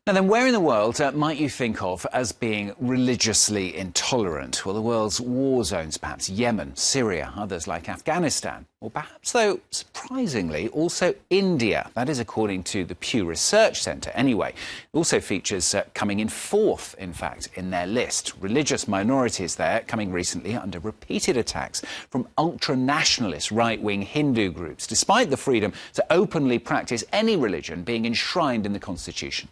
Now then, where in the world might you think of as being religiously intolerant? Well, the world's war zones, perhaps Yemen, Syria, others like Afghanistan. Or perhaps, though, surprisingly, also India. That is according to the Pew Research Centre. Anyway, it also features coming in fourth, in fact, in their list. Religious minorities there coming recently under repeated attacks from ultra-nationalist right-wing Hindu groups, despite the freedom to openly practice any religion being enshrined in the constitution.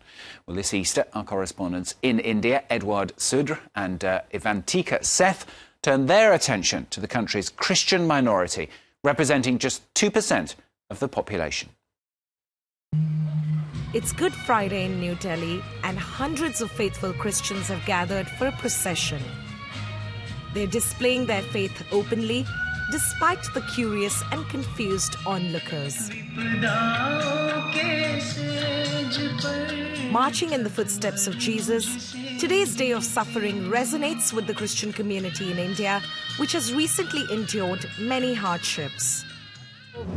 Well, this Easter, our correspondents in India, Edward Sudr and Ivantika Seth, turned their attention to the country's Christian minority, representing just 2% of the population. It's Good Friday in New Delhi, and hundreds of faithful Christians have gathered for a procession. They're displaying their faith openly, despite the curious and confused onlookers. Marching in the footsteps of Jesus, today's day of suffering resonates with the Christian community in India, which has recently endured many hardships.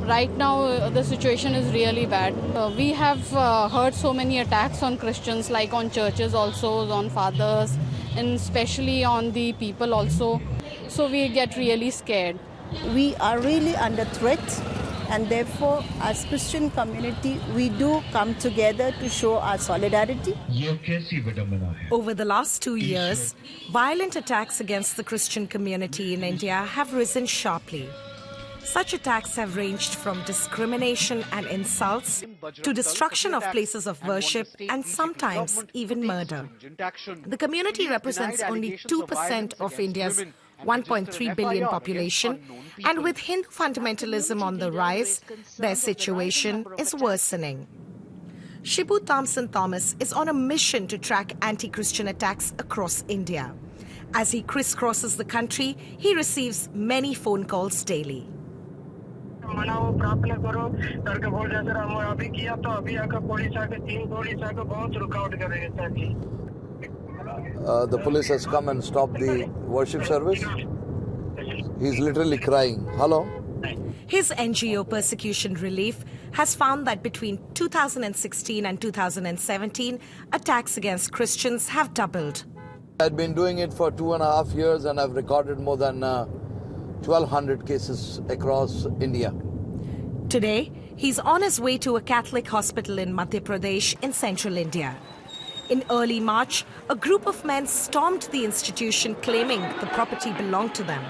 Right now, the situation is really bad. We have heard so many attacks on Christians, like on churches also, on fathers, and especially on the people also. So we get really scared. We are really under threat, and therefore, as Christian community, we do come together to show our solidarity. Over the last 2 years, violent attacks against the Christian community in India have risen sharply. Such attacks have ranged from discrimination and insults to destruction of places of worship and sometimes even murder. The community represents only 2% of India's 1.3 billion population, and with Hindu fundamentalism on the rise, their situation is worsening. Shibu Thompson Thomas is on a mission to track anti-Christian attacks across India. As he crisscrosses the country, he receives many phone calls daily. The police has come and stopped the worship service. He's literally crying. Hello? His NGO Persecution Relief has found that between 2016 and 2017, attacks against Christians have doubled. I've been doing it for 2.5 years, and I've recorded more than 1,200 cases across India. Today, he's on his way to a Catholic hospital in Madhya Pradesh in central India. In early March, a group of men stormed the institution claiming the property belonged to them.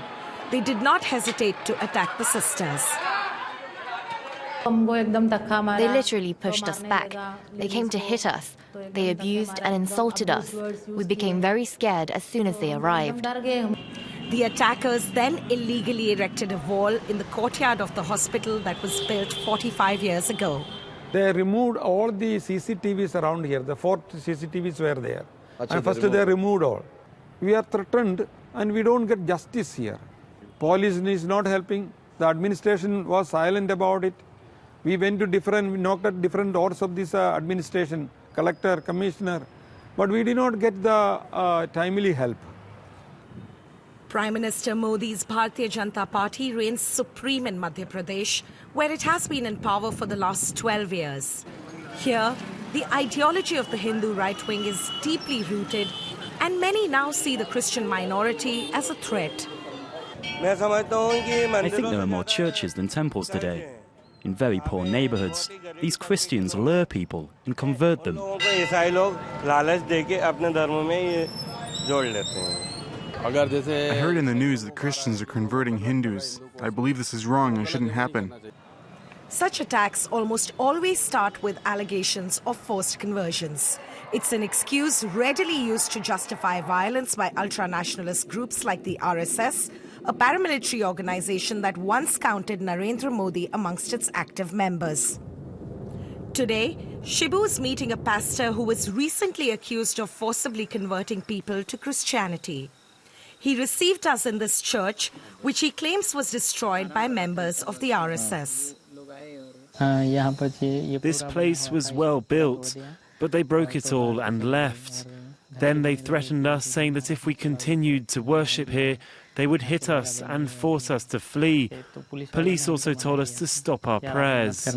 They did not hesitate to attack the sisters. They literally pushed us back. They came to hit us. They abused and insulted us. We became very scared as soon as they arrived. The attackers then illegally erected a wall in the courtyard of the hospital that was built 45 years ago. They removed all the CCTVs around here. The 4 CCTVs were there. And first they removed all. We are threatened and we don't get justice here. Police is not helping. The administration was silent about it. We went to we knocked at different doors of this administration, collector, commissioner, but we did not get the timely help. Prime Minister Modi's Bharatiya Janata Party reigns supreme in Madhya Pradesh, where it has been in power for the last 12 years. Here, the ideology of the Hindu right wing is deeply rooted, and many now see the Christian minority as a threat. I think there are more churches than temples today. In very poor neighborhoods, these Christians lure people and convert them. I heard in the news that Christians are converting Hindus. I believe this is wrong and shouldn't happen. Such attacks almost always start with allegations of forced conversions. It's an excuse readily used to justify violence by ultra-nationalist groups like the RSS, a paramilitary organization that once counted Narendra Modi amongst its active members. Today, Shibu is meeting a pastor who was recently accused of forcibly converting people to Christianity. He received us in this church, which he claims was destroyed by members of the RSS. This place was well built, but they broke it all and left. Then they threatened us, saying that if we continued to worship here, they would hit us and force us to flee. Police also told us to stop our prayers.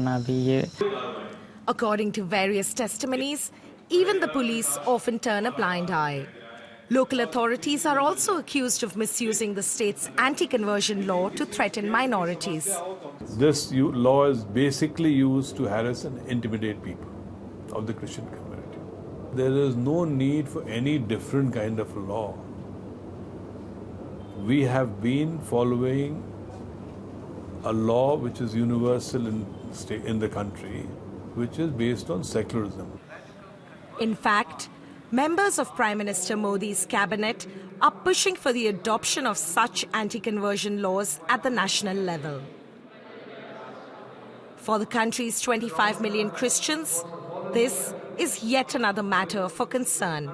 According to various testimonies, even the police often turn a blind eye. Local authorities are also accused of misusing the state's anti-conversion law to threaten minorities. This law is basically used to harass and intimidate people of the Christian community. There is no need for any different kind of law. We have been following a law which is universal in the country, which is based on secularism. In fact, members of Prime Minister Modi's cabinet are pushing for the adoption of such anti-conversion laws at the national level. For the country's 25 million Christians, this is yet another matter for concern.